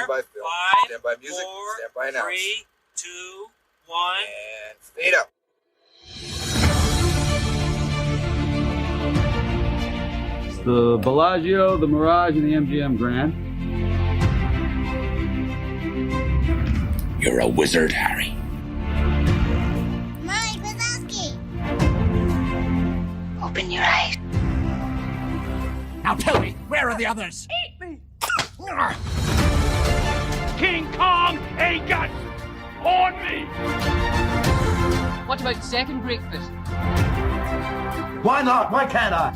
Stand by film. 5, Stand by music. 4, Stand by announce. 3, 2, 1. And fade up. It's the Bellagio, the Mirage, and the MGM Grand. You're a wizard, Harry. Mike Wazowski. Open your eyes. Now tell me, where are the others? Eat me! King Kong ain't got on me! What about second breakfast? Why not? Why can't I?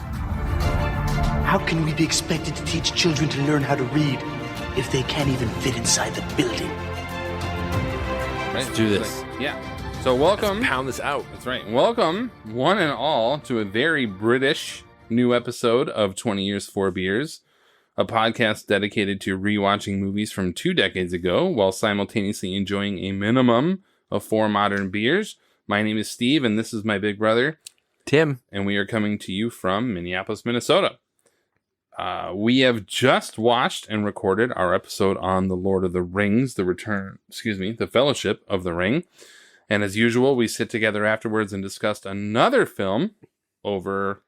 How can we be expected to teach children to learn how to read if they can't even fit inside the building? Let's do this. Yeah. So welcome. Let's pound this out. That's right. Welcome, one and all, to a very British new episode of 20 Years, 4 Beers, a podcast dedicated to rewatching movies from 2 decades ago while simultaneously enjoying a minimum of 4 modern beers. My name is Steve, and this is my big brother, Tim. And we are coming to you from Minneapolis, Minnesota. We have just watched and recorded our episode on The Lord of the Rings, The Fellowship of the Ring. And as usual, we sit together afterwards and discussed another film over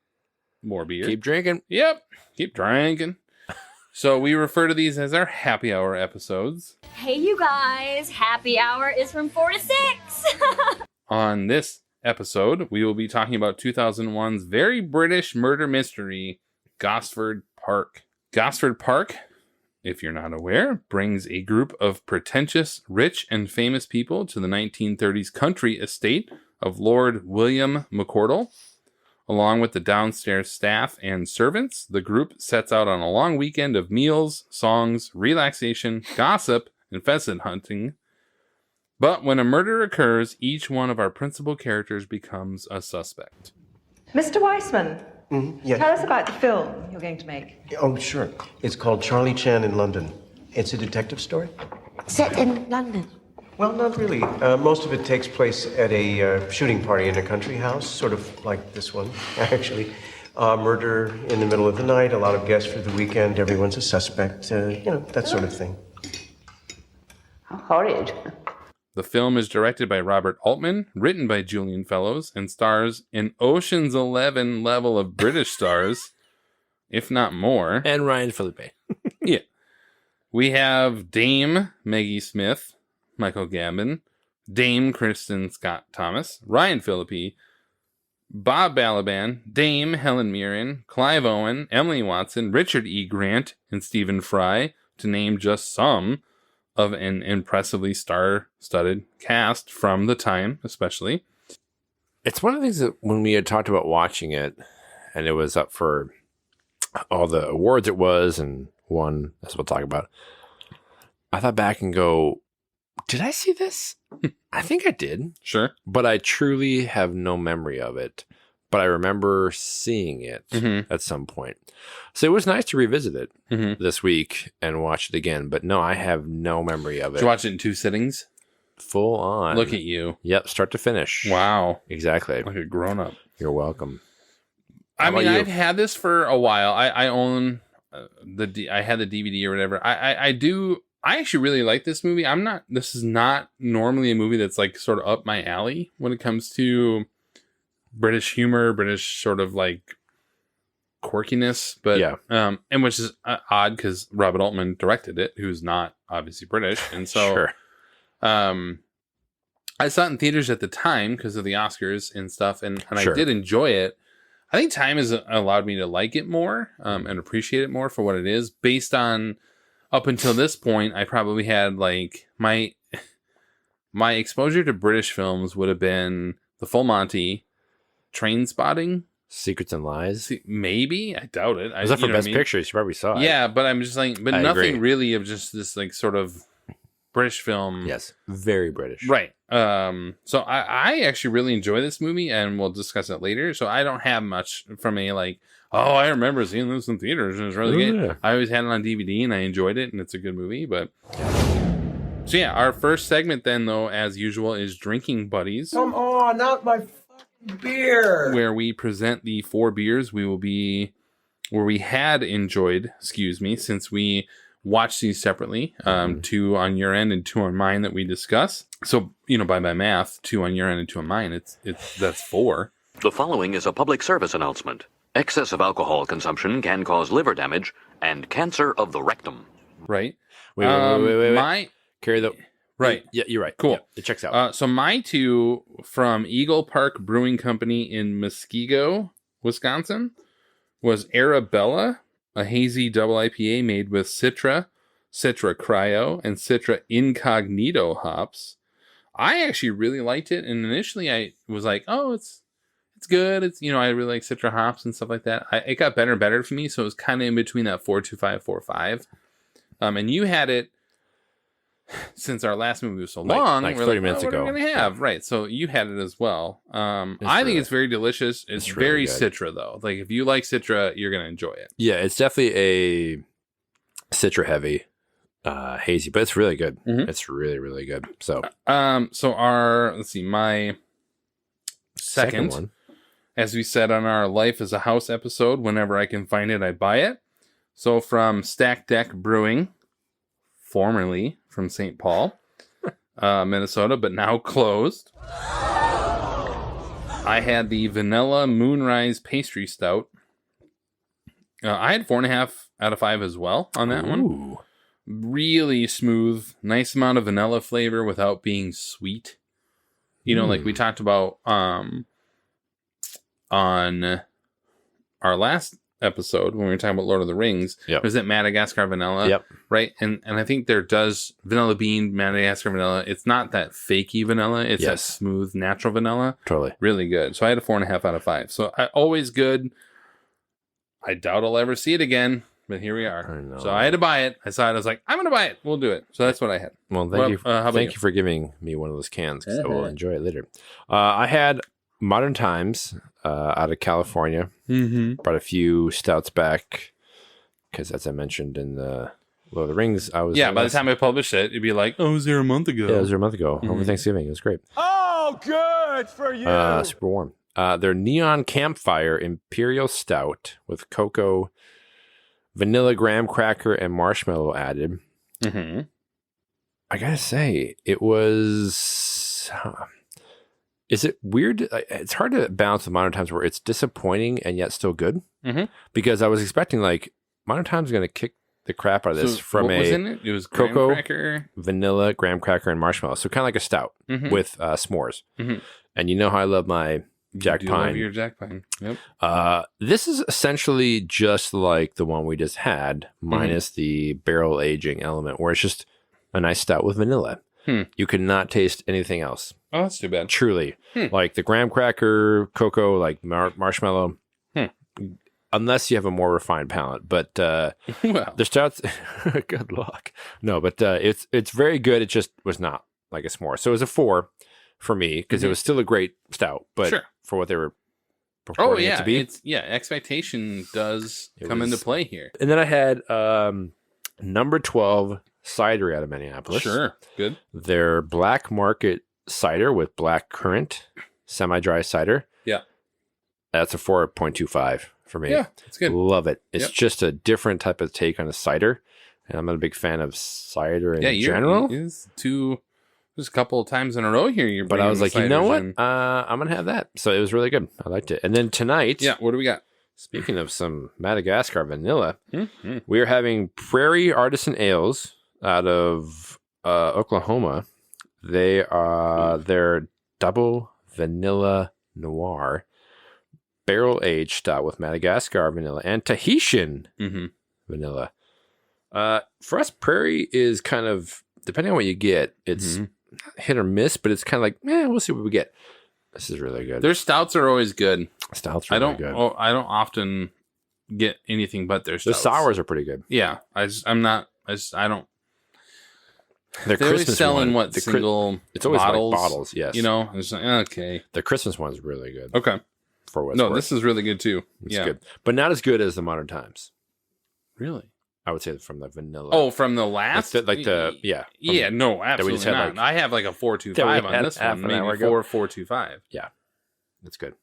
more beer. Keep drinking. Yep. Keep drinking. So we refer to these as our happy hour episodes. Hey, you guys. Happy hour is from 4 to 6. On this episode, we will be talking about 2001's very British murder mystery, Gosford Park. Gosford Park, if you're not aware, brings a group of pretentious, rich, and famous people to the 1930s country estate of Lord William McCordle. Along with the downstairs staff and servants, the group sets out on a long weekend of meals, songs, relaxation, gossip, and pheasant hunting. But when a murder occurs, each one of our principal characters becomes a suspect. Mr. Weissman, yes. Tell us about the film you're going to make. Oh, sure. It's called Charlie Chan in London. It's a detective story. Set in London. Well, not really. Most of it takes place at a shooting party in a country house, sort of like this one, actually. Murder in the middle of the night, a lot of guests for the weekend, everyone's a suspect, that sort of thing. How horrid. The film is directed by Robert Altman, written by Julian Fellows, and stars an Ocean's 11 level of British stars, if not more. And Ryan Phillippe. Yeah. We have Dame Maggie Smith, Michael Gambon, Dame Kristen Scott Thomas, Ryan Phillippe, Bob Balaban, Dame Helen Mirren, Clive Owen, Emily Watson, Richard E. Grant, and Stephen Fry, to name just some of an impressively star-studded cast from the time, especially. It's one of the things that when we had talked about watching it, and it was up for all the awards it was, and won, as we'll talk about, I thought back and go, did I see this? I think I did. Sure. But I truly have no memory of it. But I remember seeing it at some point. So it was nice to revisit it this week and watch it again. But no, I have no memory of it. Did you watch it in 2 sittings? Full on. Look at you. Yep, start to finish. Wow. Exactly. Like a grown-up. You're welcome. I mean, I've had this for a while. I own I had the DVD or whatever. I actually really like this movie. This is not normally a movie that's like sort of up my alley when it comes to British humor, British sort of like quirkiness, but yeah. And which is odd because Robert Altman directed it, who's not obviously British. And so, sure. I saw it in theaters at the time because of the Oscars and stuff. And Sure. I did enjoy it. I think time has allowed me to like it more, and appreciate it more for what it is based on, up until this point, I probably had like my exposure to British films would have been The Full Monty, Train Spotting, Secrets and Lies. Maybe. I doubt it. Was that for Best Pictures? You probably saw it. Yeah, but I'm just like, but I nothing agree. really of just this like sort of British film. Yes, very British. Right. So I actually really enjoy this movie, and we'll discuss it later. So I don't have much from a like, oh, I remember seeing this in theaters and it was really good. Yeah. I always had it on DVD and I enjoyed it, and it's a good movie. But so yeah, our first segment then, though, as usual, is Drinking Buddies. Come on, not my fucking beer. Where we present the 4 beers we had enjoyed, since we watch these separately. 2 on your end and 2 on mine that we discuss. So, by my math, 2 on your end and 2 on mine, that's 4. The following is a public service announcement. Excessive alcohol consumption can cause liver damage and cancer of the rectum. Right. Wait. Carry the... Right. Yeah, you're right. Cool. Yeah, it checks out. So my 2 from Eagle Park Brewing Company in Muskego, Wisconsin, was Arabella, a hazy double IPA made with Citra Cryo, and Citra Incognito hops. I actually really liked it, and initially I was like, oh, it's good. It's, I really like Citra hops and stuff like that. It got better and better for me, so it was kind of in between that 4.25, 4.5. And you had it since our last movie was so long. Like 30 minutes ago. What are we going to have? Right, so you had it as well. I think it's very delicious. It's very really Citra, though. Like, if you like Citra, you're going to enjoy it. Yeah, it's definitely a Citra heavy. Hazy, but it's really good. It's really, really good. So my second one, as we said on our Life as a House episode, whenever I can find it, I buy it. So from Stack Deck Brewing, formerly from St. Paul, Minnesota, but now closed. I had the Vanilla Moonrise Pastry Stout. I had 4.5 out of 5 as well on that one. Really smooth, nice amount of vanilla flavor without being sweet. Like we talked about on our last episode when we were talking about Lord of the Rings. There's that Madagascar vanilla, right? And I think there does vanilla bean, Madagascar vanilla. It's not that fakey vanilla. It's that smooth, natural vanilla. Totally. Really good. So I had a 4.5 out of 5. So always good. I doubt I'll ever see it again. But here we are. So I had to buy it. I saw it. I was like, I'm going to buy it. We'll do it. So that's what I had. Well, thank you for giving me one of those cans because I will enjoy it later. I had Modern Times out of California. Brought a few stouts back because, as I mentioned in the Lord of the Rings, I was... Yeah, by the time I published it, it'd be like, oh, it was there a month ago. Yeah, it was there a month ago. Over Thanksgiving. It was great. Oh, good for you. Super warm. Their Neon Campfire Imperial Stout with cocoa, vanilla, graham cracker, and marshmallow added. I gotta say, it was... Is it weird? It's hard to balance with Modern Times where it's disappointing and yet still good. Because I was expecting, Modern Times is going to kick the crap out of this from what was in it? It was graham cocoa, cracker, vanilla, graham cracker, and marshmallow. So kind of like a stout with s'mores. And you know how I love my Jack Pine. Love your Jack Pine. Yep. This is essentially just like the one we just had, minus the barrel aging element, where it's just a nice stout with vanilla. You cannot taste anything else. Oh, that's too bad. Truly. Like the graham cracker, cocoa, like marshmallow. Unless you have a more refined palate. But the stouts, good luck. No, but it's very good. It just was not like a s'more. So it was a 4 for me because it was still a great stout. But for what they were purporting it to be. Expectation does come into play here. And then I had number 12 cider out of Minneapolis. Sure. Good. Their Black Market cider with black currant, semi-dry cider. Yeah. That's a 4.25 for me. Yeah, it's good. Love it. It's just a different type of take on a cider. And I'm not a big fan of cider in general. Just a couple of times in a row here. But I was like, you know what? I'm going to have that. So it was really good. I liked it. And then tonight. Yeah, what do we got? Speaking of some Madagascar vanilla, we are having Prairie Artisan Ales out of Oklahoma. They are their double vanilla noir barrel aged stout with Madagascar vanilla and Tahitian vanilla. For us, Prairie is kind of, depending on what you get, it's hit or miss, but it's kind of like, we'll see what we get. This is really good. Their stouts are always good. Stouts are really good. I don't often get anything but their stouts. The sours are pretty good. Yeah, I don't. They're Christmas selling one. Single it's always bottles, like bottles, yes. It's like, okay. The Christmas one's really good. Okay. For what's no, worth. this is really good too. It's good. But not as good as the Modern Times. Really? I would say from the vanilla. Oh, from the last? No, absolutely not. I have like a 4.25 on this one. Maybe 4.25. Yeah. That's good.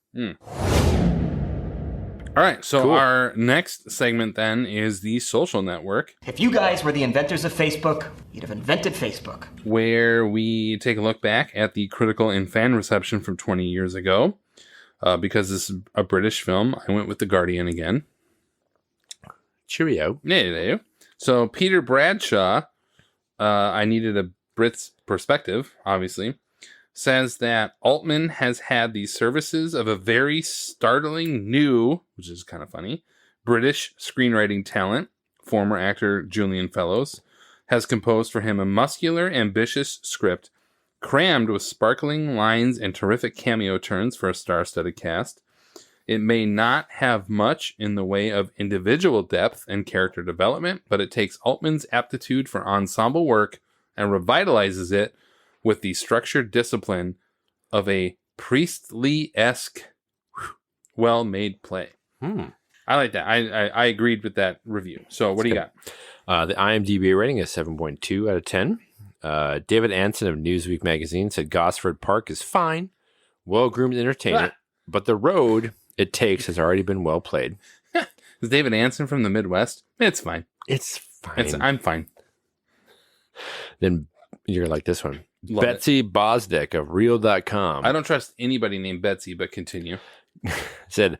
All right, so Cool. our next segment then is the social network, If you guys were the inventors of Facebook, you'd have invented Facebook. where we take a look back at the critical and fan reception from 20 years ago. Because this is a British film, I went with The Guardian again. Cheerio. Yeah. So Peter Bradshaw, I needed a Brit's perspective, obviously, says that Altman has had the services of a very startling new, which is kind of funny, British screenwriting talent. Former actor Julian Fellows has composed for him a muscular, ambitious script crammed with sparkling lines and terrific cameo turns for a star-studded cast. It may not have much in the way of individual depth and character development, but it takes Altman's aptitude for ensemble work and revitalizes it with the structured discipline of a priestly-esque, well-made play. I like that. I agreed with that review. So what do you got? The IMDb rating is 7.2 out of 10. David Anson of Newsweek magazine said Gosford Park is fine, well-groomed entertainment, but the road it takes has already been well played. Is David Anson from the Midwest? It's fine. It's fine. I'm fine. Then you're like this one. Love Betsy Bosdick of Real.com I don't trust anybody named Betsy, but continue. said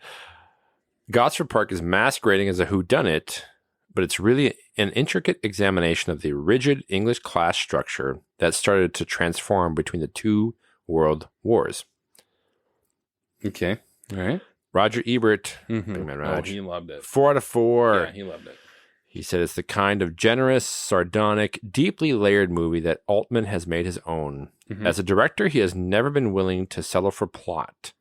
Gosford Park is masquerading as a whodunit, but it's really an intricate examination of the rigid English class structure that started to transform between the two world wars. Okay. All right. Roger Ebert, Mm-hmm. Big Man Raj, he loved it. 4 out of 4. Yeah, he loved it. He said it's the kind of generous, sardonic, deeply layered movie that Altman has made his own. Mhm. As a director, he has never been willing to settle for plot.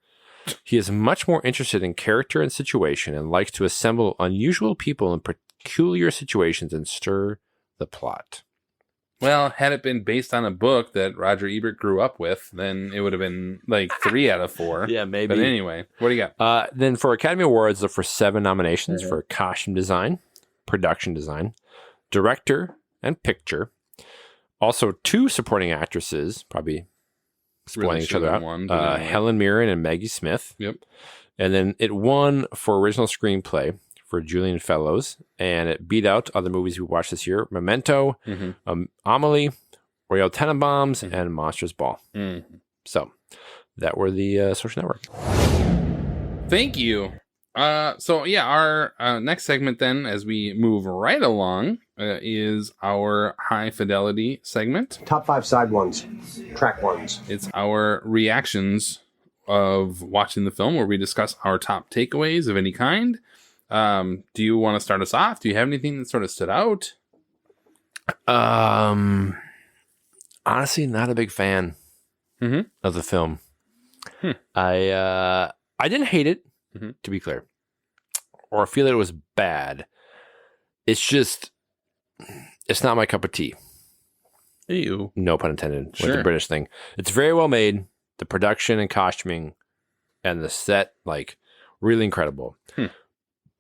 He is much more interested in character and situation and likes to assemble unusual people in peculiar situations and stir the plot. Well, had it been based on a book that Roger Ebert grew up with, then it would have been like 3 out of 4. Yeah, maybe. But anyway, what do you got? Then for Academy Awards, look for 7 nominations for costume design, production design, director, and picture. Also 2 supporting actresses, probably spoiling Really each other should've out. won, but anyway. Helen Mirren and Maggie Smith. Yep. And then it won for original screenplay for Julian Fellows, and it beat out other movies we watched this year: Memento, Amelie, Royal Tenenbaums, and Monsters Ball. So that were the social network. Thank you. So yeah, our next segment then, as we move right along, is our high fidelity segment. Top 5 side ones, track ones. It's our reactions of watching the film, where we discuss our top takeaways of any kind. Do you want to start us off? Do you have anything that sort of stood out? Honestly, not a big fan of the film. I didn't hate it, to be clear, or feel that it was bad. It's just, it's not my cup of tea. Ew. No pun intended with Sure. the British thing. It's very well made. The production and costuming and the set, like, really incredible.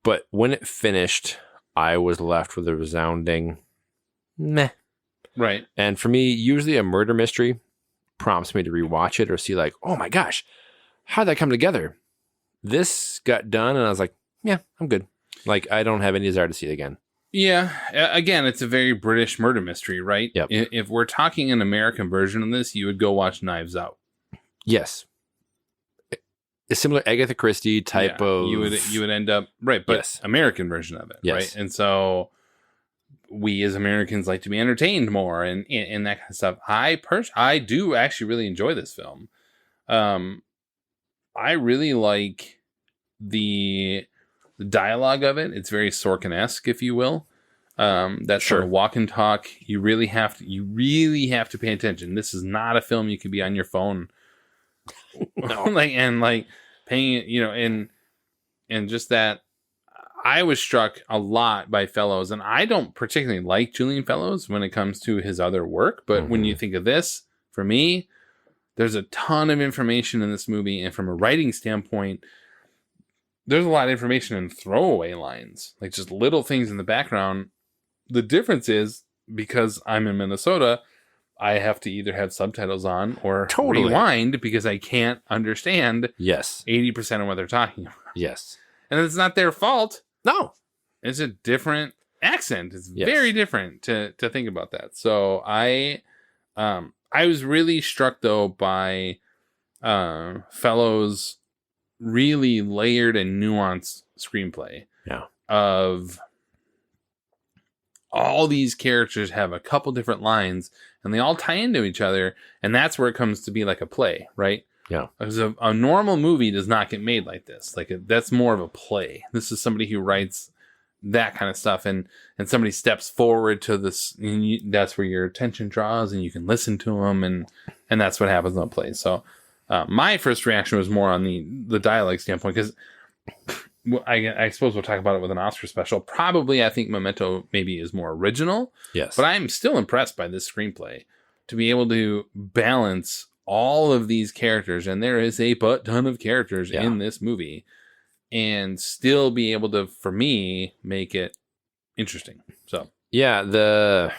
But when it finished, I was left with a resounding meh. Right. And for me, usually a murder mystery prompts me to rewatch it or see, like, oh my gosh, how'd that come together? This got done, and I was like, yeah, I'm good. Like, I don't have any desire to see it again. Yeah. Again, it's a very British murder mystery, right? Yep. If we're talking an American version of this, you would go watch Knives Out. Yes. A similar Agatha Christie type of... You would end up... Right, but Yes. American version of it, Yes. right? And so we as Americans like to be entertained more and that kind of stuff. I do actually really enjoy this film. I really like the dialogue of it. It's very Sorkin-esque, if you will. That sort of walk and talk. You really have to pay attention. This is not a film you can be on your phone. No. paying, and just that. I was struck a lot by Fellows, and I don't particularly like Julian Fellows when it comes to his other work. But when you think of this, for me, there's a ton of information in this movie, and from a writing standpoint, there's a lot of information in throwaway lines, like just little things in the background. The difference is, because I'm in Minnesota, I have to either have subtitles on or rewind because I can't understand 80% of what they're talking about. Yes. And it's not their fault. No. It's a different accent. It's very different to think about that. So I was really struck though by Fellowes' really layered and nuanced screenplay. Yeah. Of all these characters have a couple different lines and they all tie into each other, and that's where it comes to be like a play, right? Yeah. Because a normal movie does not get made like this. That's more of a play. This is somebody who writes that kind of stuff, and somebody steps forward to this, and that's where your attention draws, and you can listen to them, and that's what happens on plays. So my first reaction was more on the dialogue standpoint, because I suppose we'll talk about it with an Oscar special. Probably, I think Memento maybe is more original. Yes. But I'm still impressed by this screenplay to be able to balance all of these characters, and there is a butt ton of characters in this movie, and still be able to, for me, make it interesting. So yeah, the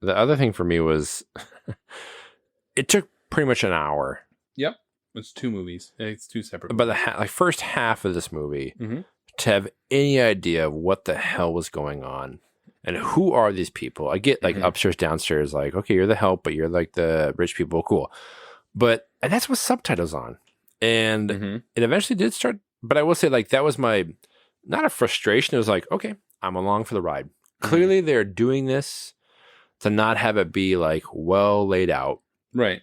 other thing for me was it took pretty much an hour. Yep. It's 2 movies. It's 2 separate. But the first half of this movie, to have any idea of what the hell was going on and who are these people. I get like upstairs, downstairs, like, okay, you're the help, but you're like the rich people. Cool. And that's with subtitles on. And it eventually did start. But I will say, like, that was not a frustration. It was like, okay, I'm along for the ride. Clearly they're doing this to not have it be like well laid out. Right.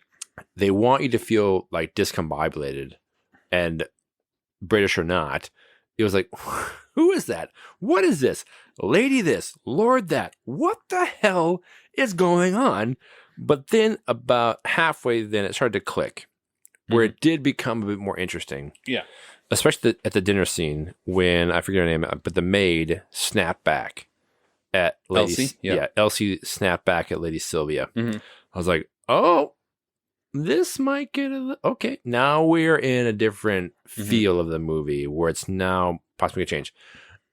They want you to feel like discombobulated, and British or not, it was like, who is that? What is this? Lady this, Lord that. What the hell is going on? But then about halfway, then it started to click, where it did become a bit more interesting. Yeah. Especially at the dinner scene when, I forget her name, but the maid snapped back at Lady Elsie. Yeah, Elsie snapped back at Lady Sylvia. Mm-hmm. I was like, oh, this might get okay. Now we're in a different feel of the movie where it's now possibly a change.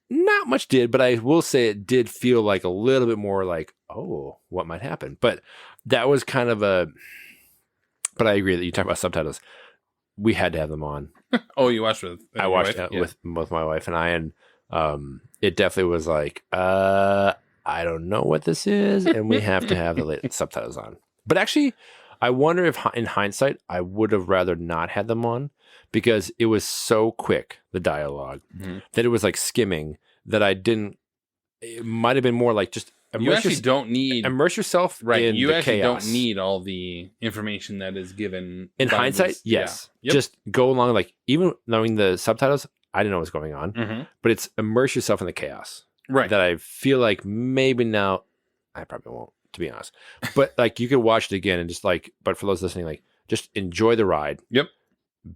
Not much did, but I will say it did feel like a little bit more like, oh, what might happen? But that was kind of but I agree that you talk about subtitles. We had to have them on. Oh, you watched with? I watched it with both my wife and I, and it definitely was like, I don't know what this is, and we have to have the subtitles on. But actually, I wonder if in hindsight, I would have rather not had them on, because it was so quick, the dialogue, that it was like skimming, that it might have been more like just immerse yourself in you the actually chaos. don't need all the information that is given. In hindsight, yes. Yeah. Yep. Just go along, like, even knowing the subtitles, I didn't know what was going on, but it's immerse yourself in the chaos. Right. That I feel like maybe now, I probably won't, to be honest. But like, you could watch it again and just like, but for those listening, like, just enjoy the ride. Yep.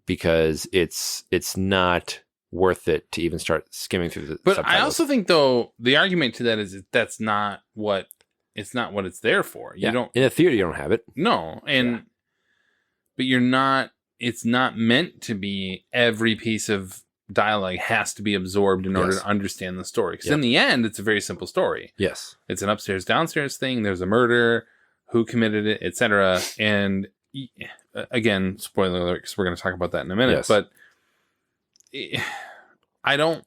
Because it's not worth it to even start skimming through the subtitles. I also think, though, the argument to that is that's not what it's there for. You don't, in a theater, you don't have it. No. But it's not meant to be every piece of dialogue has to be absorbed in order to understand the story. Because in the end, it's a very simple story. Yes. It's an upstairs, downstairs thing. There's a murder, who committed it, etc. And again, spoiler alert, because we're going to talk about that in a minute. Yes. But I don't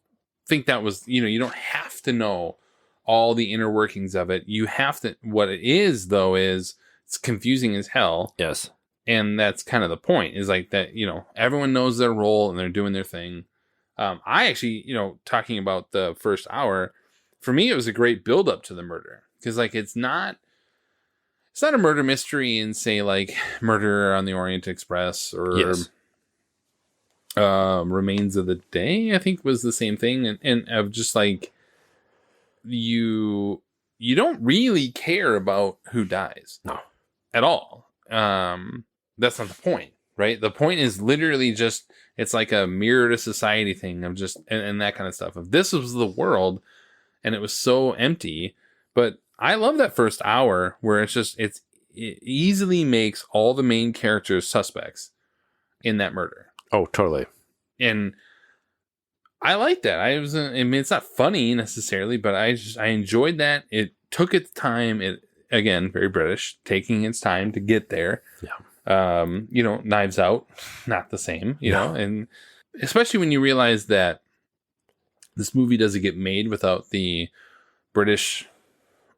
think that was, you don't have to know all the inner workings of it. You have to, what it is, though, is it's confusing as hell. Yes. And that's kind of the point, is like that, everyone knows their role and they're doing their thing. I actually, talking about the first hour, for me, it was a great build up to the murder, because like, it's not a murder mystery in, say, like Murder on the Orient Express or Remains of the Day, I think was the same thing. And of just like, you don't really care about who dies. No. At all. That's not the point, right? The point is literally just, it's like a mirror to society thing of just, and that kind of stuff. If this was the world and it was so empty, but I love that first hour where it's just, it easily makes all the main characters suspects in that murder. Oh, totally. And I like that. I mean, it's not funny necessarily, but I enjoyed that. It took its time. It, again, very British, taking its time to get there. Yeah. Knives Out, not the same, know, and especially when you realize that this movie doesn't get made without the British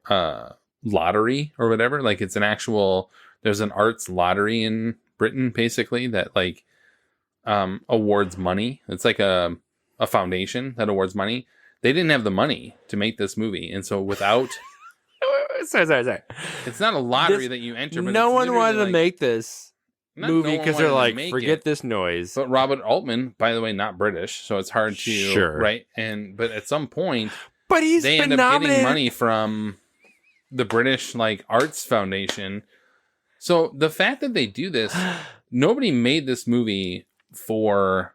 lottery or whatever. Like it's an actual, there's an arts lottery in Britain basically that like awards money. It's like a foundation that awards money. They didn't have the money to make this movie, and so without sorry, it's not a lottery that you enter. But no it's one wanted like, to make this movie because they're like, forget it. this noise. But Robert Altman, by the way, not British, so it's hard to right. But at some point, but they end up getting money from the British like Arts Foundation. So the fact that they do this, nobody made this movie for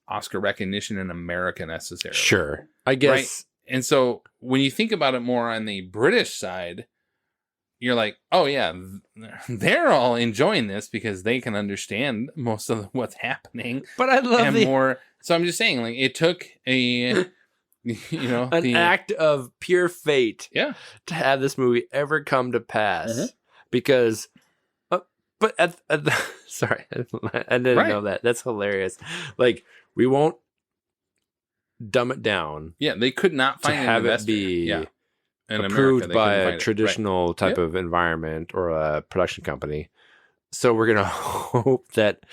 Oscar recognition in America necessarily. Sure, I guess. Right? And so when you think about it more on the British side, you're like, oh yeah, they're all enjoying this because they can understand most of what's happening. But I love more. So I'm just saying, like, it took an act of pure fate, to have this movie ever come to pass. Because, but sorry, I didn't know that. That's hilarious. Like, we won't dumb it down. Yeah, they could not find to have it be approved by a traditional type of environment or a production company. So we're gonna hope that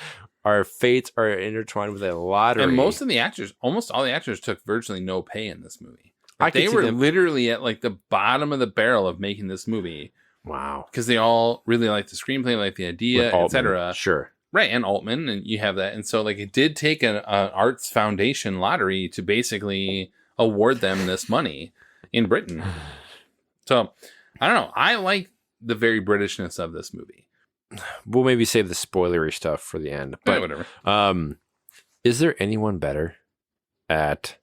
our fates are intertwined with a lottery. And most of the actors, almost all the actors, took virtually no pay in this movie. Like, they were literally at like the bottom of the barrel of making this movie. Wow, because they all really liked the screenplay, liked the idea, etc. Sure. Right, and Altman, and you have that. And so, like, it did take an Arts Foundation lottery to basically award them this money in Britain. So, I don't know. I like the very Britishness of this movie. We'll maybe save the spoilery stuff for the end. But whatever. Is there anyone better at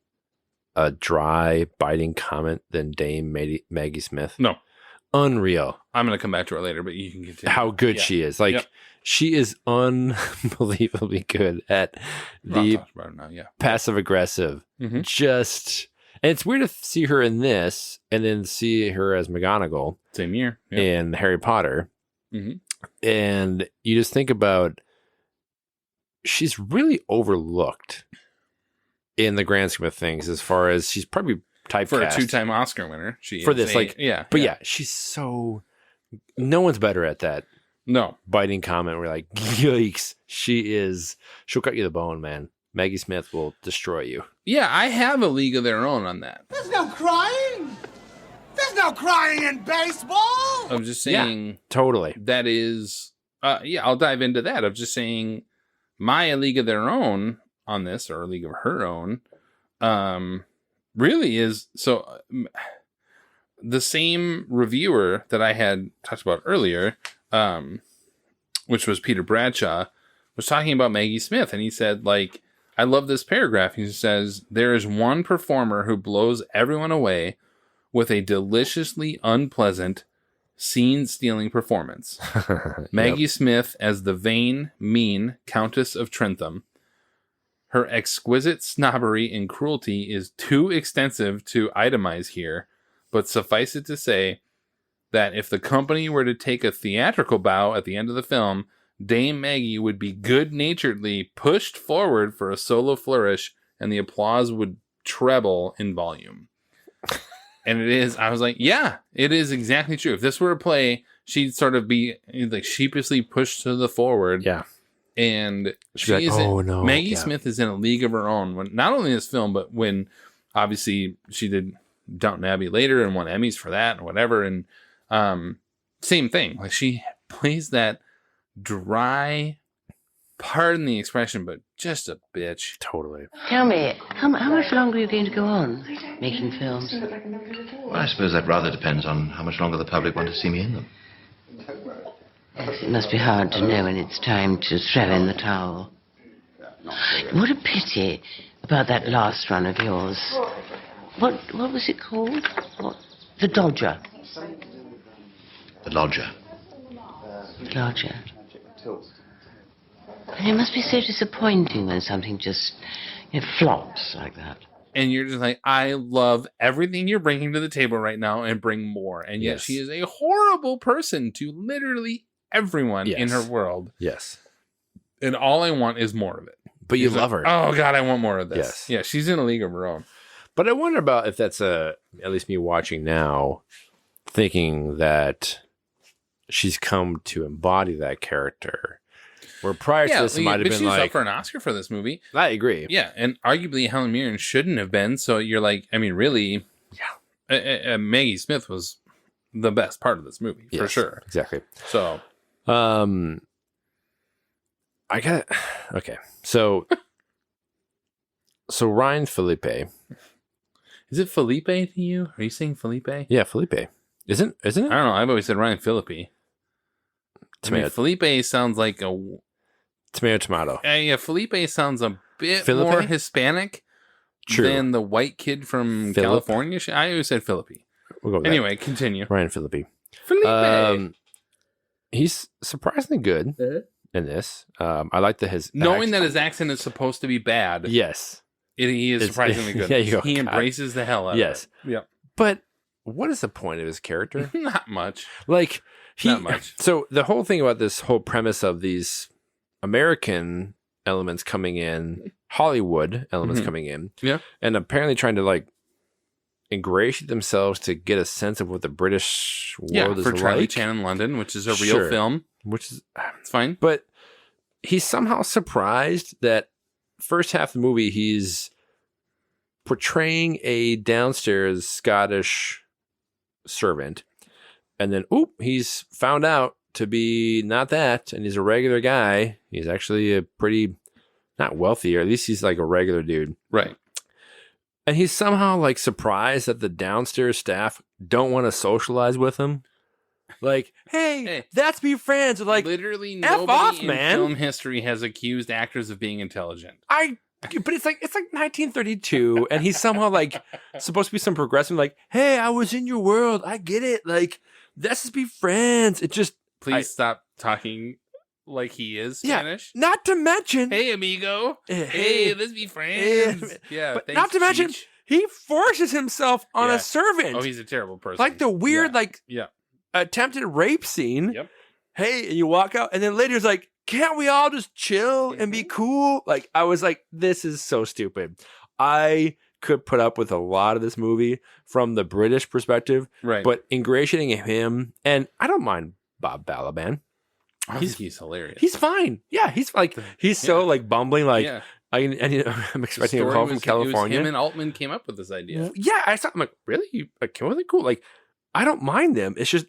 a dry, biting comment than Dame Maggie Smith? No. Unreal. I'm going to come back to it later, but you can continue. How good she is. Like, she is unbelievably good at the passive aggressive. Just, and it's weird to see her in this and then see her as McGonagall. Same year. In Harry Potter. And you just think about, she's really overlooked in the grand scheme of things, as far as she's probably typecast. For a 2-time Oscar winner. For this, she's so, no one's better at that. No. Biting comment where like, yikes, she'll cut you the bone, man. Maggie Smith will destroy you. Yeah, I have a League of Their Own on that. There's no crying. There's no crying in baseball. I'm just saying. Yeah, totally. That is, I'll dive into that. I'm just saying my League of Their Own on this, or a League of Her Own, really is, so the same reviewer that I had talked about earlier, which was Peter Bradshaw, was talking about Maggie Smith, and he said, like, I love this paragraph. He says, there is one performer who blows everyone away with a deliciously unpleasant, scene-stealing performance. Maggie Smith as the vain, mean Countess of Trentham. Her exquisite snobbery and cruelty is too extensive to itemize here, but suffice it to say that if the company were to take a theatrical bow at the end of the film, Dame Maggie would be good-naturedly pushed forward for a solo flourish, and the applause would treble in volume. And it is, I was like, yeah, it is exactly true. If this were a play, she'd sort of be like sheepishly pushed to the forward. Yeah. And Maggie Smith is in a league of her own, when not only this film, but when obviously she did Downton Abbey later and won Emmys for that and whatever. And same thing, like she plays that dry, pardon the expression, but just a bitch. Totally. Tell me, how much longer are you going to go on making films? Well, I suppose that rather depends on how much longer the public want to see me in them. Yes, it must be hard to know when it's time to throw in the towel. What a pity about that last run of yours. What was it called? The Dodger. The Lodger. Lodger. And it must be so disappointing when something just flops like that. And you're just like, I love everything you're bringing to the table right now and bring more. And yet she is a horrible person to literally everyone in her world. Yes. And all I want is more of it. But you love her. Oh God, I want more of this. Yes. Yeah, she's in a league of her own. But I wonder about if that's at least me watching now, thinking that she's come to embody that character. Where prior to this, it might have been she's like up for an Oscar for this movie. I agree. Yeah, and arguably Helen Mirren shouldn't have been. So you're like, I mean, really, Maggie Smith was the best part of this movie for sure. Exactly. So, I got okay. So Ryan Felipe. Is it Felipe to you? Are you saying Felipe? Yeah, Felipe. Isn't it? I don't know. I've always said Ryan Phillippe. Felipe sounds like a tomato. Yeah, Felipe sounds a bit Felipe? more Hispanic than the white kid from California. I always said Philippi. We'll go with anyway, that. continue. Ryan Phillippe. Felipe. He's surprisingly good in this. I like his knowing that his accent is supposed to be bad. Yes, he is surprisingly good. Yeah, you go, he embraces the hell out of it. Yeah, but what is the point of his character? Not much. Like not much. So the whole thing about this whole premise of these American elements coming in, Hollywood elements coming in, and apparently trying to like ingratiate themselves to get a sense of what the British world is for like. Charlie Chan in London, which is a real film, which is it's fine. But he's somehow surprised that first half of the movie he's portraying a downstairs Scottish servant, and then he's found out to be not that, and he's a regular guy. He's actually a pretty not wealthy, or at least he's like a regular dude, right? And he's somehow like surprised that the downstairs staff don't want to socialize with him. Like, hey, let's be friends. Like, literally F nobody off, in man. film history has accused actors of being intelligent. But it's like 1932, and he's somehow like supposed to be some progressive. Like, hey, I was in your world. I get it. Like, let's just be friends. It just please stop talking like he is Spanish. Yeah, not to mention, hey, amigo. Hey, let's be friends. Yeah, but thanks, not to mention, Cheech. he forces himself on a servant. Oh, he's a terrible person. Like the weird, yeah. attempted rape scene. Yep. Hey, and you walk out, and then later it's like, can't we all just chill and be cool? Like, I was like, this is so stupid. I could put up with a lot of this movie from the British perspective, right? But ingratiating him, and I don't mind Bob Balaban. I think he's hilarious. He's fine. Yeah, he's like so like bumbling. Like I'm expecting a call from California. It was him and Altman came up with this idea. Yeah, I'm like, really? You came up with it? Cool. Like, I don't mind them. It's just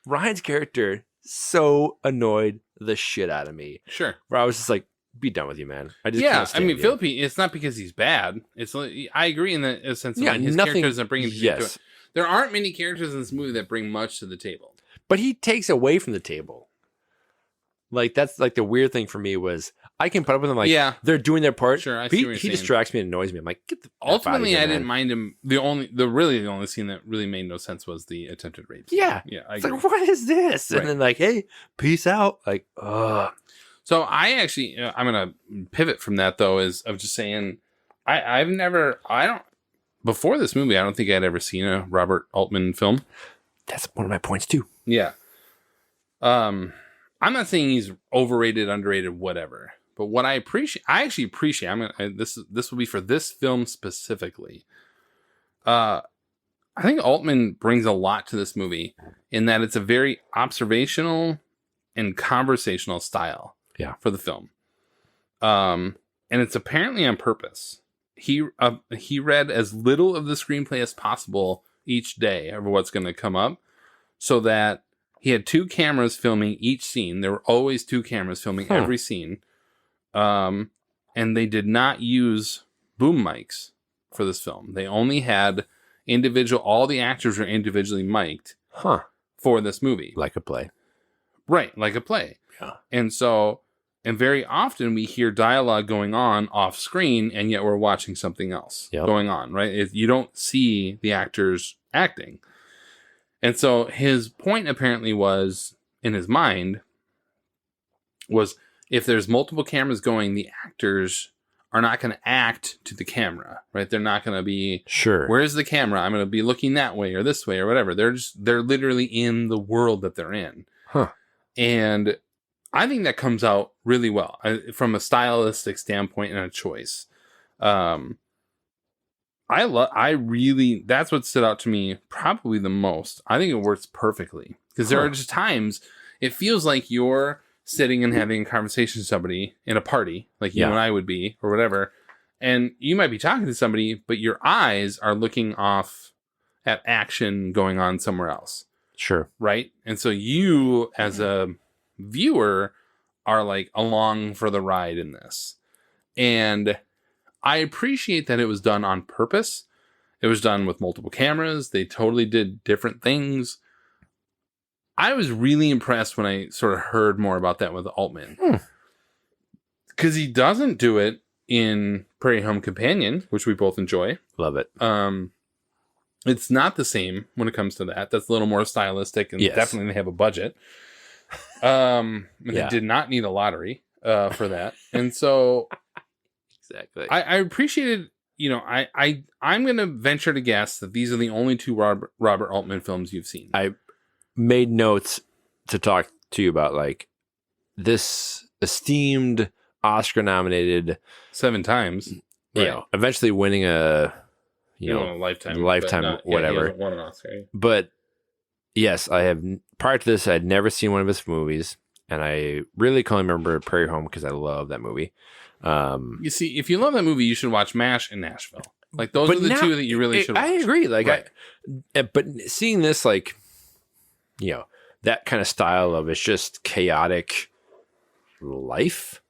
Ryan's character so annoyed the shit out of me. Sure. Where I was just like, be done with you, man. I just can't stand you. Phillippe, it's not because he's bad. It's I agree in the sense of his character doesn't bring anything to it. There aren't many characters in this movie that bring much to the table. But he takes away from the table. Like, that's like the weird thing for me was I can put up with them. Like, they're doing their part. Sure, I see what you're he saying. distracts me and annoys me. I'm like, get the ultimately, I didn't mind him. The only scene that really made no sense was the attempted rape scene. Yeah, I it's agree. like, what is this? Right. And then like, hey, peace out. Like, ugh. So I actually, I'm gonna pivot from that though, is of just saying, before this movie, I don't think I'd ever seen a Robert Altman film. That's one of my points too. Yeah. I'm not saying he's overrated, underrated, whatever. But what I actually appreciate. This will be for this film specifically. I think Altman brings a lot to this movie in that it's a very observational and conversational style. Yeah. For the film. And it's apparently on purpose. He read as little of the screenplay as possible each day of what's going to come up, so that he had 2 cameras filming each scene. There were always 2 cameras filming every scene. And they did not use boom mics for this film. They only had all the actors were individually mic'd for this movie. Like a play. Right, like a play. Yeah. And very often we hear dialogue going on off screen, and yet we're watching something else going on, right? You don't see the actors acting. And so his point apparently was, in his mind, was if there's multiple cameras going, the actors are not going to act to the camera, right? They're not going to be, where's the camera? I'm going to be looking that way or this way or whatever. They're literally in the world that they're in. Huh. And I think that comes out really well from a stylistic standpoint and a choice. That's what stood out to me probably the most. I think it works perfectly because there are just times it feels like you're sitting and having a conversation with somebody in a party, like you and I would be, or whatever. And you might be talking to somebody, but your eyes are looking off at action going on somewhere else. Sure. Right. And so you, as a viewer, are like along for the ride in this. And I appreciate that it was done on purpose. It was done with multiple cameras. They totally did different things. I was really impressed when I sort of heard more about that with Altman. Because he doesn't do it in Prairie Home Companion, which we both enjoy. Love it. It's not the same when it comes to that. That's a little more stylistic and definitely they have a budget. They did not need a lottery for that. And so exactly. I appreciated, I'm going to venture to guess that these are the only two Robert Altman films you've seen. I made notes to talk to you about like this esteemed Oscar nominated 7 times, eventually winning a lifetime whatever. He hasn't won an Oscar. But yes, I have. Prior to this, I'd never seen one of his movies, and I really can only remember Prairie Home because I love that movie. You see, if you love that movie, you should watch MASH and Nashville. Like those are the two that you really should watch. I agree. Like, but seeing this, like, that kind of style of it's just chaotic life,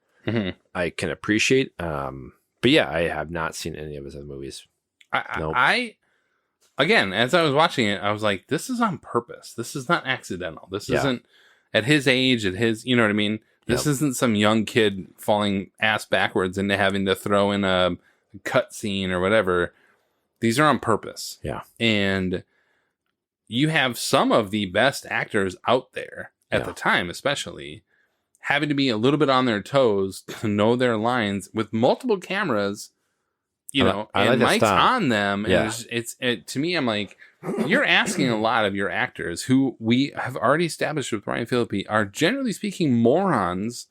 I can appreciate. But yeah, I have not seen any of his other movies. I again, as I was watching it, I was like, this is on purpose. This is not accidental. This isn't at his age, at his, you know what I mean? This isn't some young kid falling ass backwards into having to throw in a cut scene or whatever. These are on purpose. Yeah. And you have some of the best actors out there at the time, especially having to be a little bit on their toes to know their lines with multiple cameras, and mics on them. And it's to me, I'm like, you're asking a lot of your actors who we have already established with Brian Phillippe are generally speaking morons.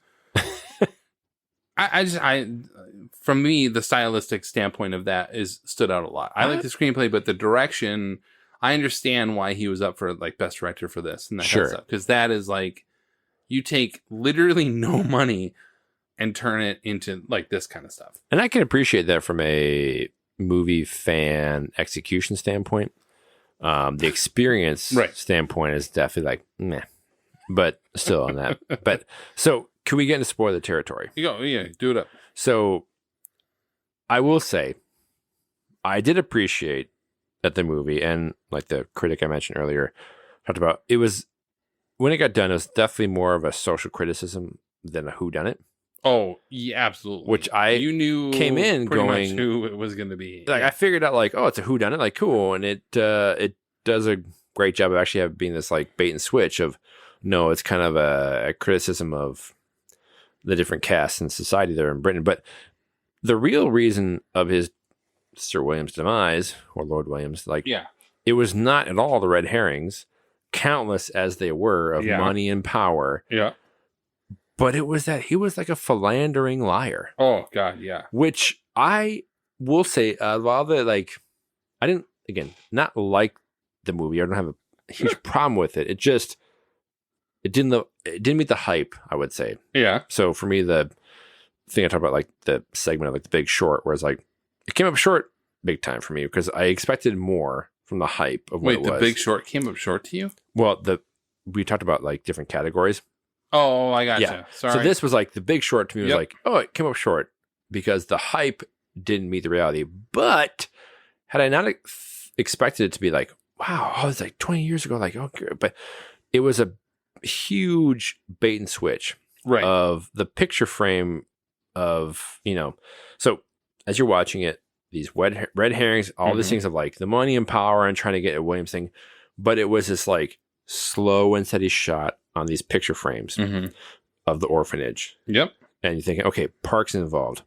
From me, the stylistic standpoint of that stood out a lot. I like the screenplay, but the direction, I understand why he was up for like best director for this and that kind of stuff. Because that is like, you take literally no money and turn it into like this kind of stuff. And I can appreciate that from a movie fan execution standpoint. The experience standpoint is definitely like, meh. But still on that. But so can we get into spoiler territory? You go, do it up. So I will say, I did appreciate that the movie, and like the critic I mentioned earlier talked about, it was, when it got done, it was definitely more of a social criticism than a whodunit. Oh, yeah, absolutely. Which you knew came in pretty going much who it was going to be. Like I figured out like, oh, it's a whodunit, like cool, and it does a great job of actually being this like bait and switch of no, it's kind of a criticism of the different castes in society there in Britain. But the real reason of his Sir William's demise, or Lord Williams, like it was not at all the red herrings, countless as they were, of money and power. Yeah. But it was that he was like a philandering liar. Oh, God, yeah. Which I will say, while the like, I didn't, again, not like the movie. I don't have a huge problem with it. It just, it didn't meet the hype, I would say. Yeah. So for me, the thing I talk about, like the segment of like The Big Short, where it's like, it came up short big time for me because I expected more from the hype of what it was. Wait, The Big Short came up short to you? Well, we talked about like different categories. Oh, I gotcha. Yeah. Sorry. So this was like The Big Short to me was like, oh, it came up short because the hype didn't meet the reality. But had I not expected it to be like, wow, oh, it's like 20 years ago, like, okay, but it was a huge bait and switch of the picture frame of, so as you're watching it, these red herrings, all these things of like the money and power and trying to get a Williams thing, but it was this like slow and steady shot on these picture frames of the orphanage. Yep. And you're thinking, okay, Park's involved,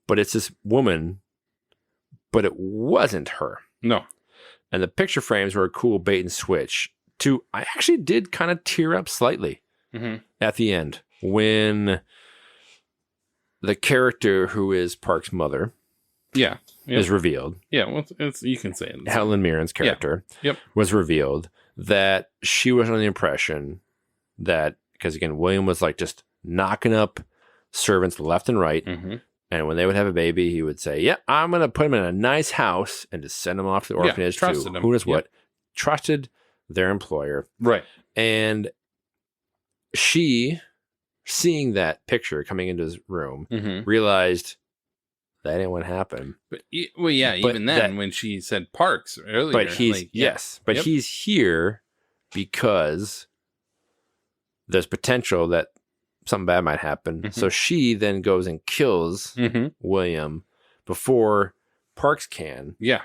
but it's this woman, but it wasn't her. No. And the picture frames were a cool bait and switch I actually did kind of tear up slightly at the end when the character who is Park's mother is revealed. Yeah, well, you can say it. Helen Mirren's character was revealed that she was under the impression that, because again, William was like just knocking up servants left and right. And when they would have a baby, he would say, yeah, I'm going to put him in a nice house and just send him off to the orphanage to who knows what. Trusted their employer. Right. And she, seeing that picture coming into his room, realized that ain't what happened. But even then, when she said Parks earlier. But he's here because there's potential that something bad might happen. So she then goes and kills William before Parks can. Yeah.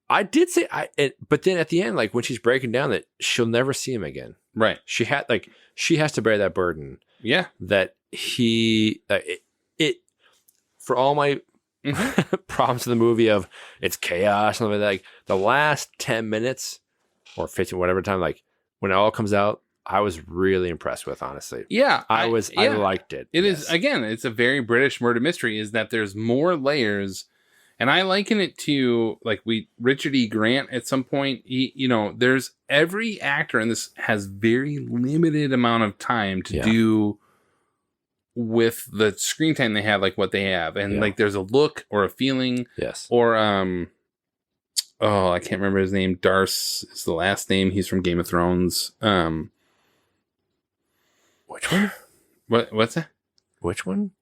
I did say, but then at the end, like when she's breaking down that she'll never see him again. Right. She has to bear that burden. Yeah. That for all my problems with the movie of it's chaos and like the last 10 minutes or 15, whatever time, like when it all comes out, I was really impressed with, honestly. Yeah. I liked it. It is, again, it's a very British murder mystery, is that there's more layers. And I liken it to like Richard E. Grant at some point. There's every actor in this has very limited amount of time to do with the screen time they have, like what they have. And like there's a look or a feeling. Yes. Or I can't remember his name. Darce is the last name. He's from Game of Thrones. Which one? What's that? Which one?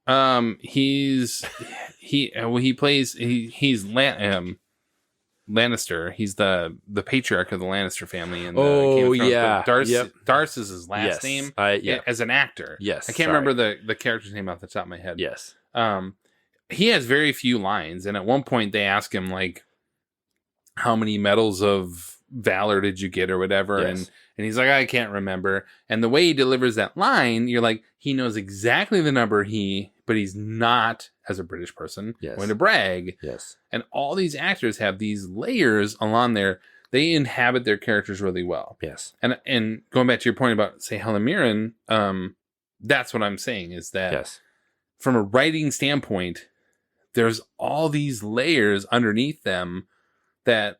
He's Lannister. He's the patriarch of the Lannister family in the Game of Thrones. Darce is his last name. As an actor. Yes. I can't remember the character's name off the top of my head. Yes. He has very few lines, and at one point they ask him like, how many medals of valor did you get or whatever? Yes. And he's like, I can't remember. And the way he delivers that line, you're like, he knows exactly the number but he's not, as a British person, going to brag. Yes. And all these actors have these layers along there. They inhabit their characters really well. Yes. And going back to your point about, say, Helen Mirren, that's what I'm saying is that from a writing standpoint, there's all these layers underneath them that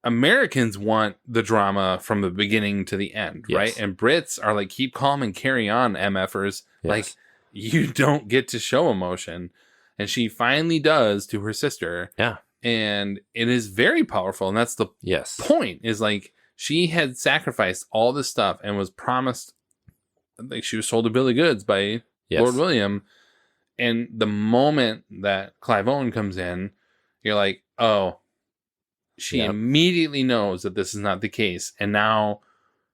Americans want the drama from the beginning to the end, right? And Brits are like, keep calm and carry on, MFers. Like, you don't get to show emotion. And she finally does to her sister. Yeah. And it is very powerful. And that's the point, is like, she had sacrificed all this stuff and was promised, like, she was sold a bill of goods by Lord William. And the moment that Clive Owen comes in, you're like, oh, she immediately knows that this is not the case, and now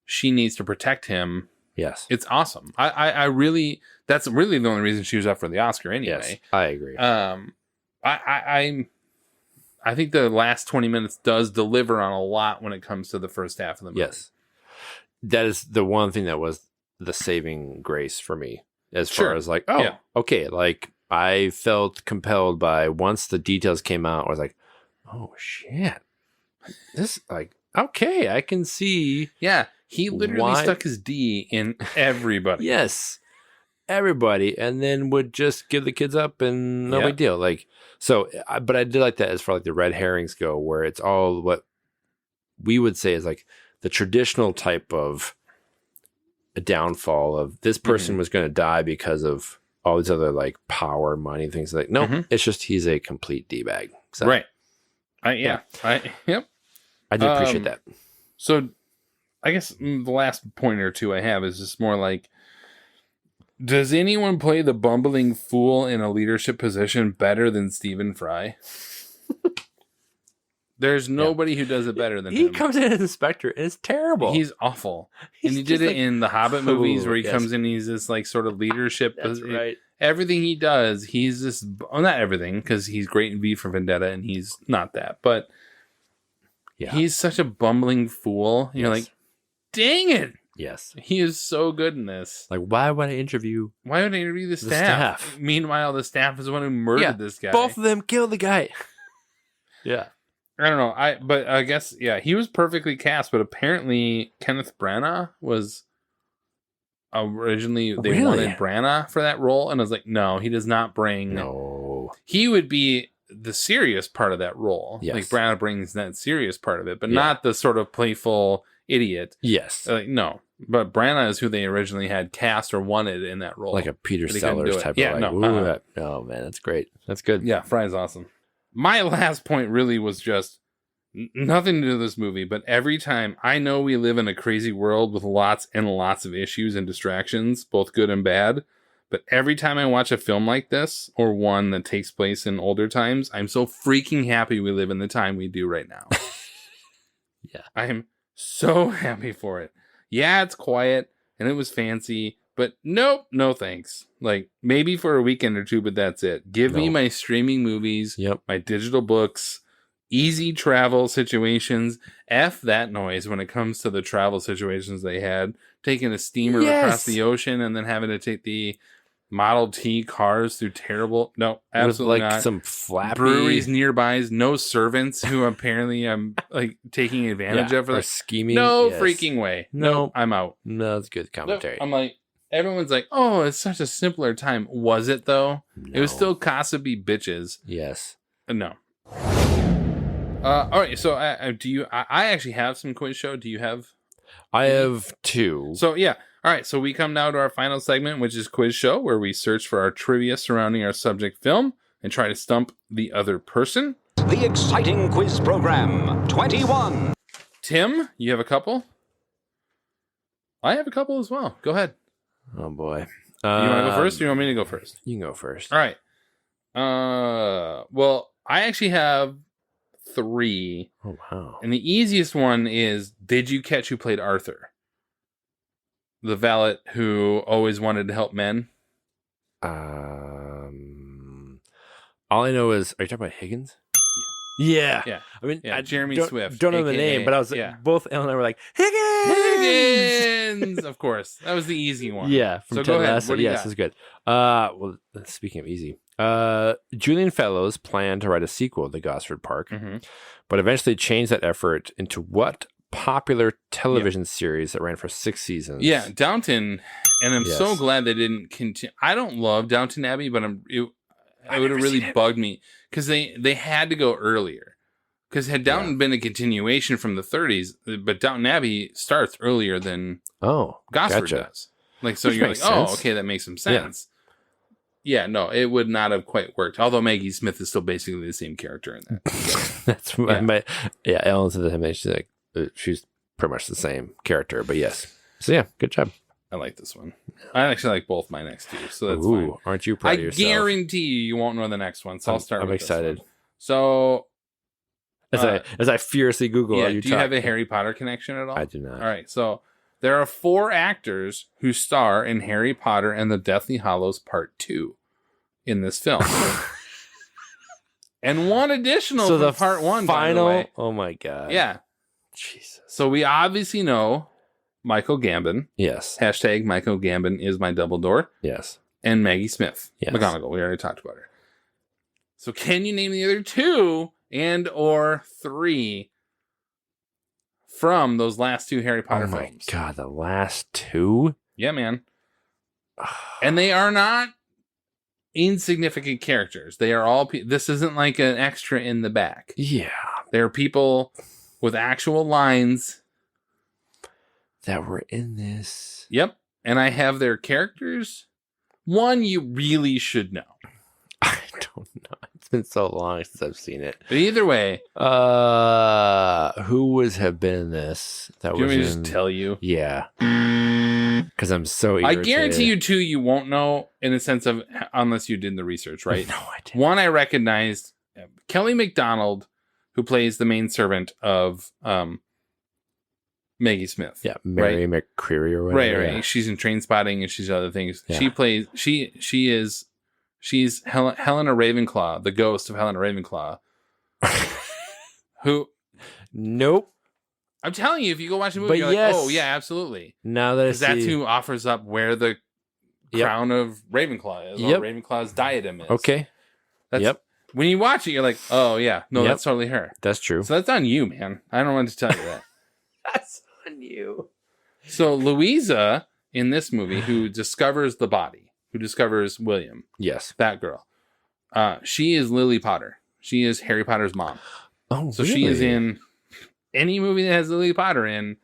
she needs to protect him. Yes. It's awesome. I really, that's really the only reason she was up for the Oscar anyway. Yes, I agree. I think the last 20 minutes does deliver on a lot when it comes to the first half of the movie. Yes. That is the one thing that was the saving grace for me, as far as like, okay, like I felt compelled by, once the details came out, I was like, oh shit. This, like, okay, I can see. Yeah, he literally stuck his D in everybody. Yes, everybody, and then would just give the kids up and no big deal. Like, so, but I did like that as far like the red herrings go, where it's all what we would say is like the traditional type of a downfall of this person was going to die because of all these other like power, money, things like. No, it's just he's a complete D-bag. So, right. I did appreciate that. So I guess the last point or two I have is just more like, does anyone play the bumbling fool in a leadership position better than Stephen Fry? There's nobody who does it better than him. He comes in as Inspector, and it's terrible. He's awful. And he did it in the Hobbit movies where he comes in, he's this like sort of leadership. That's right. Everything he does, he's just, well, not everything, because he's great in V for Vendetta, and he's not that, but he's such a bumbling fool. You're like, dang it. Yes. He is so good in this. Like, why would I interview the staff? Meanwhile, the staff is the one who murdered this guy. Both of them killed the guy. Yeah. I don't know. But I guess, he was perfectly cast, but apparently Kenneth Branagh was originally they wanted Branagh for that role, and I was like, no, he does not bring. No, he would be the serious part of that role. Yes. Like Branagh brings that serious part of it, but not the sort of playful idiot. Yes, like no. But Branagh is who they originally had cast or wanted in that role, like a Peter Sellers type. Yeah, of like, oh man, that's great. That's good. Yeah, Fry's awesome. My last point really was just nothing to do with this movie, but every time I know we live in a crazy world with lots and lots of issues and distractions, both good and bad. But every time I watch a film like this or one that takes place in older times, I'm so freaking happy we live in the time we do right now. Yeah. I am so happy for it. Yeah, it's quiet and it was fancy, but nope, no thanks. Like maybe for a weekend or two, but that's it. Give me my streaming movies, my digital books, easy travel situations. F that noise when it comes to the travel situations they had. Taking a steamer across the ocean and then having to take the Model T cars through terrible... No, absolutely with not. Some flappy... Breweries nearby, no servants who apparently I'm like taking advantage of. Or scheming. No freaking way. No, I'm out. No, that's good commentary. I'm like, everyone's like, oh, it's such a simpler time. Was it though? No. It was still gossipy bitches. Yes. No. All right, so I actually have some quiz show. Do you have? I have 2. So yeah. All right, so we come now to our final segment, which is quiz show, where we search for our trivia surrounding our subject film and try to stump the other person. The exciting quiz program 21. Tim, you have a couple? I have a couple as well. Go ahead. Oh boy. You want to go first or you want me to go first? You can go first. All right. Well, I actually have 3. Oh wow. And the easiest one is, did you catch who played Arthur? The valet who always wanted to help men. All I know is, are you talking about Higgins? Yeah. Yeah. I mean, Jeremy don't, Swift. Don't know AKA, the name, but I was both Ellen and I were like, Higgins! Of course. That was the easy one. Yeah. From so Ted go ahead. Lasso. What do you Yes, got? it's good. Well, speaking of easy, Julian Fellows planned to write a sequel to Gosford Park, but eventually changed that effort into what popular television series that ran for 6 seasons? Yeah, Downton, and I'm so glad they didn't continue. I don't love Downton Abbey, but it would have really bugged me because they had to go earlier. Because had Downton been a continuation from the 30s, but Downton Abbey starts earlier than Gosford does. Like, so you're like, oh, okay, that makes some sense. Yeah, no, it would not have quite worked. Although Maggie Smith is still basically the same character in that. So, That's what Ellen said to him, she's like, she's pretty much the same character, but yes. So yeah, good job. I like this one. I actually like both my next 2, so that's fine. Aren't you proud of yourself? I guarantee you won't know the next one, so I'll start with excited. This one. So, as I fiercely Google, do you have a Harry Potter connection at all? I do not. All right, so there are 4 actors who star in Harry Potter and the Deathly Hallows Part 2 in this film. And one additional so from the Part 1, final, by the way. Oh my God. Yeah. Jesus. So we obviously know Michael Gambon. Yes. Hashtag Michael Gambon is my Dumbledore. Yes. And Maggie Smith. Yes. McGonagall. We already talked about her. So can you name the other 2 and or 3 from those last 2 Harry Potter films? Oh my God, the last 2? Yeah, man. And they are not insignificant characters. They are all... This isn't like an extra in the back. Yeah. They're people with actual lines that were in this. Yep. And I have their characters. One you really should know. I don't know. It's been so long since I've seen it. But either way. Who would have been in this? That do you was want me to just tell you? Yeah. Because I'm so irritated. I guarantee you 2 you won't know in the sense of, unless you did the research, right? No, I didn't. One I recognized, Kelly MacDonald, who plays the main servant of Maggie Smith. Yeah, Mary McCreary or whatever. Right. Yeah. She's in Trainspotting and she's other things. Yeah. She plays. She's Helena Ravenclaw, the ghost of Helena Ravenclaw. Who? Nope. I'm telling you, if you go watch the movie, you're like, oh yeah, absolutely. Now that I see, that's who offers up where the crown of Ravenclaw is, or Ravenclaw's diadem is. Okay. When you watch it, you're like, oh yeah, no, that's totally her. That's true. So that's on you, man. I don't want to tell you that. That's on you. So Louisa in this movie who discovers the body, who discovers William. Yes. That girl. She is Lily Potter. She is Harry Potter's mom. Oh, so really? she is in any movie that has Lily Potter in.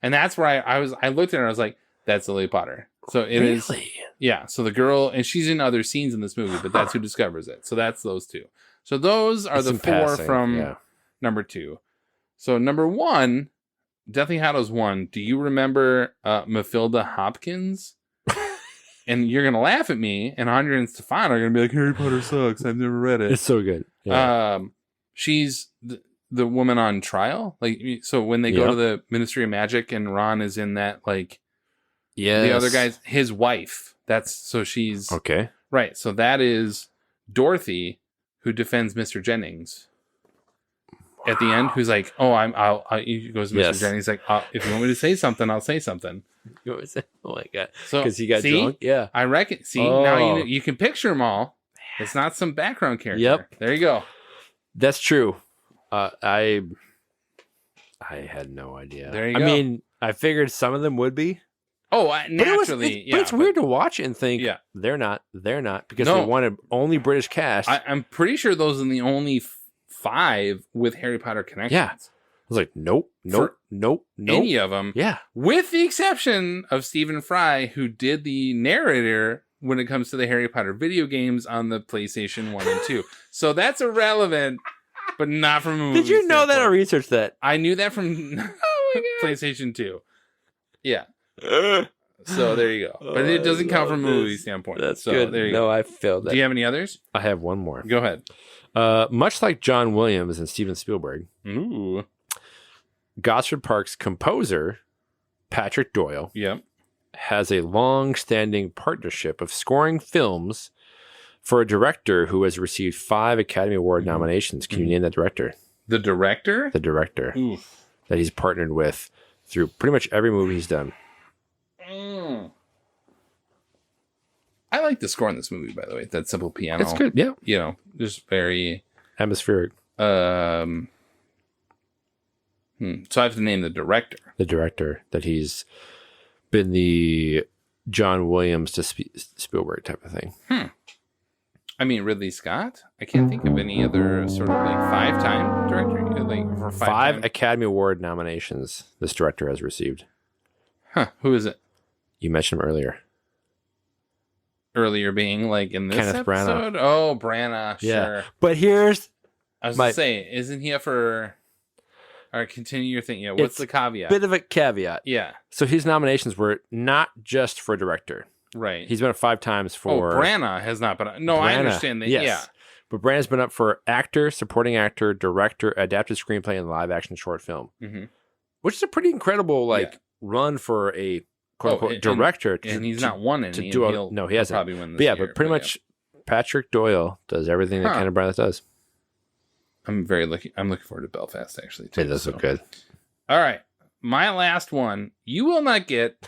And that's where I looked at her and I was like, that's Lily Potter. So it is. Yeah. So the girl, and she's in other scenes in this movie, but that's who discovers it. So that's those two. So those are the four from number 2. So number 1, Deathly Hallows 1. Do you remember Mathilda Hopkins? And you're going to laugh at me, and Andrea and Stefan are going to be like, Harry Potter sucks. I've never read it. It's so good. Yeah. She's the woman on trial. Like, so when they go to the Ministry of Magic and Ron is in that, like, the other guy's his wife. So she's okay. Right. So that is Dorothy, who defends Mr. Jennings at the end, who's like, oh, he goes to Mr. Jennings, like, if you want me to say something, I'll say something. Oh my God. So, because he got drunk? Yeah. I reckon. Now you can picture them all. It's not some background character. Yep. There you go. That's true. I had no idea. There you go. I mean, I figured some of them would be. Oh, naturally. But it's weird to watch and think, they're not, because they wanted only British cast. I'm pretty sure those are the only 5 with Harry Potter connections. Yeah. I was like, nope. Any of them. Yeah. With the exception of Stephen Fry, who did the narrator when it comes to the Harry Potter video games on the PlayStation 1 and 2. So that's irrelevant, but not from a movie. Did you know that or research that? I knew that from PlayStation 2. Yeah. So there you go. But it doesn't count from a movie standpoint. That's so good. There you no, go. I failed that. Do you have any others? I have one more. Go ahead. Much like John Williams and Steven Spielberg, Gosford Park's composer, Patrick Doyle, has a long-standing partnership of scoring films for a director who has received 5 Academy Award nominations. Can you name that director? The director? The director. Oof. That he's partnered with through pretty much every movie he's done. I like the score in this movie, by the way. That simple piano. It's good, yeah. You know, just very atmospheric. So I have to name the director. The director that he's been the John Williams to Spielberg type of thing. I mean, Ridley Scott? I can't think of any other sort of like 5-time director. Like for 5 Academy Award nominations this director has received. Huh. Who is it? You mentioned him earlier. Earlier being like in this Kenneth episode? Branagh. Oh, Branagh, Yeah. sure. But here's... I was going to say, isn't he up for... All right, continue your thing. Yeah, what's the caveat? Bit of a caveat. Yeah. So his nominations were not just for director. Right. He's been up 5 times for... Branagh has not been... No, I understand that. Yes. Yeah. But Branagh's been up for actor, supporting actor, director, adapted screenplay, and live-action short film. Which is a pretty incredible run for a quote-unquote director. And he's not won any. No, he hasn't. Probably win this year, but pretty much Patrick Doyle does everything that Kenneth Branagh does. I'm looking forward to Belfast, actually, too. It does look good. All right. My last one, you will not get.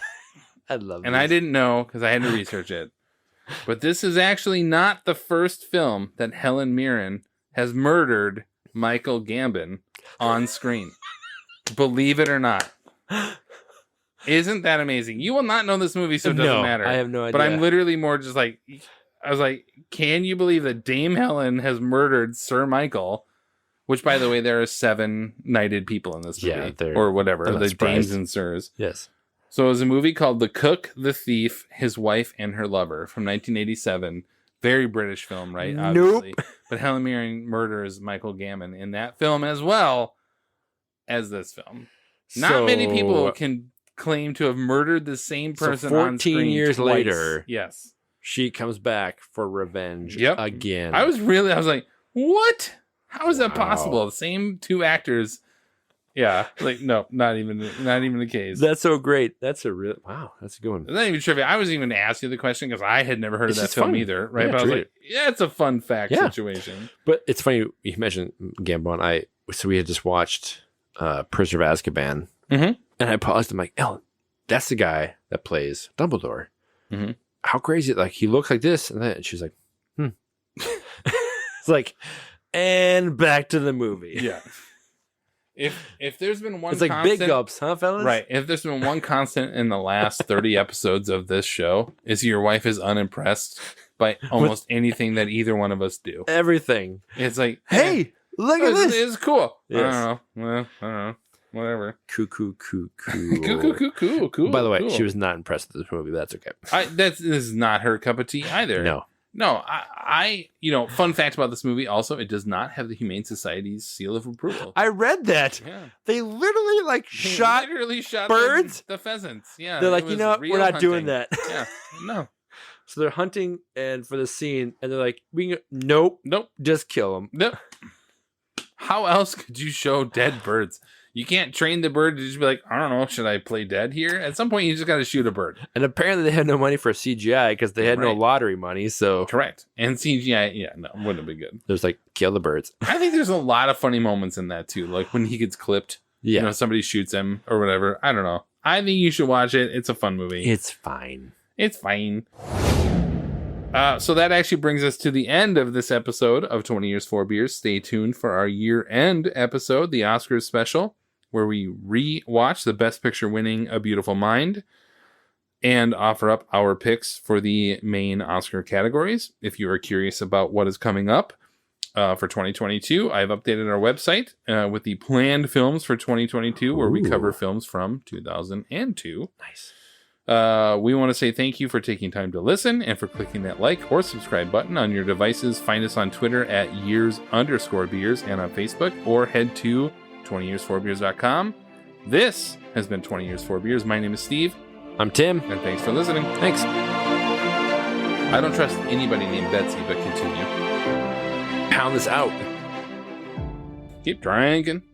I love it. And I didn't know because I had to research it. But this is actually not the first film that Helen Mirren has murdered Michael Gambon on screen. Believe it or not. Isn't that amazing? You will not know this movie, so it doesn't matter. I have no idea. But I'm literally more just like, I was like, can you believe that Dame Helen has murdered Sir Michael? Which, by the way, there are 7 knighted people in this movie. Yeah, or whatever. The surprised. dames and sirs. Yes. So it was a movie called The Cook, the Thief, His Wife, and Her Lover from 1987. Very British film, right? Obviously. But Helen Mirren murders Michael Gambon in that film as well as this film. Not many people can claim to have murdered the same person so 14 on screen years twice. later, yes, she comes back for revenge again. I was like, what? How is that possible? The same 2 actors. Yeah, like no, not even the case. That's so great. That's a real that's a good one. It's not even trivia. I was even to ask you the question because I had never heard of that film fun. either, right? Yeah, but I was like, yeah, it's a fun fact situation. But it's funny you mentioned Gambon. So we had just watched Prisoner of Azkaban, and I paused. I'm like, Ellen, that's the guy that plays Dumbledore. How crazy! Like he looks like this, and she's like, It's like, and back to the movie. Yeah. If there's been one It's like constant, big gulps, huh, fellas? Right. If there's been one constant in the last 30 episodes of this show, is your wife is unimpressed by almost anything that either one of us do. Everything. It's like, hey, look at this. It's cool. Yes. I don't know. Well, I don't know. Whatever. Cool. Cool. By the way, cool. she was not impressed with this movie, but that's okay. This is not her cup of tea either. No, I fun fact about this movie also, it does not have the Humane Society's seal of approval. I read that. Yeah. They literally shot birds? The pheasants. Yeah. They're like, we're not doing that. Yeah. No. So they're hunting and for the scene, and they're like, nope, just kill them. Nope. How else could you show dead birds? You can't train the bird to just be like, I don't know, should I play dead here? At some point, you just got to shoot a bird. And apparently, they had no money for CGI because they had no lottery money. So correct. And CGI, wouldn't have been good. There's like kill the birds. I think there's a lot of funny moments in that too, like when he gets clipped. Yeah, somebody shoots him or whatever. I don't know. I think you should watch it. It's a fun movie. It's fine. It's fine. So that actually brings us to the end of this episode of 20 Years 4 Beers. Stay tuned for our year-end episode, the Oscars special, where we re-watch the Best Picture winning A Beautiful Mind and offer up our picks for the main Oscar categories. If you are curious about what is coming up for 2022, I've updated our website with the planned films for 2022, where we cover films from 2002. Nice. We want to say thank you for taking time to listen and for clicking that like or subscribe button on your devices. Find us on Twitter at years_beers and on Facebook, or head to 20years4beers.com. This has been 20 Years 4 Beers. My name is Steve. I'm Tim. And thanks for listening. Thanks. I don't trust anybody named Betsy, but continue. Pound this out. Keep drinking.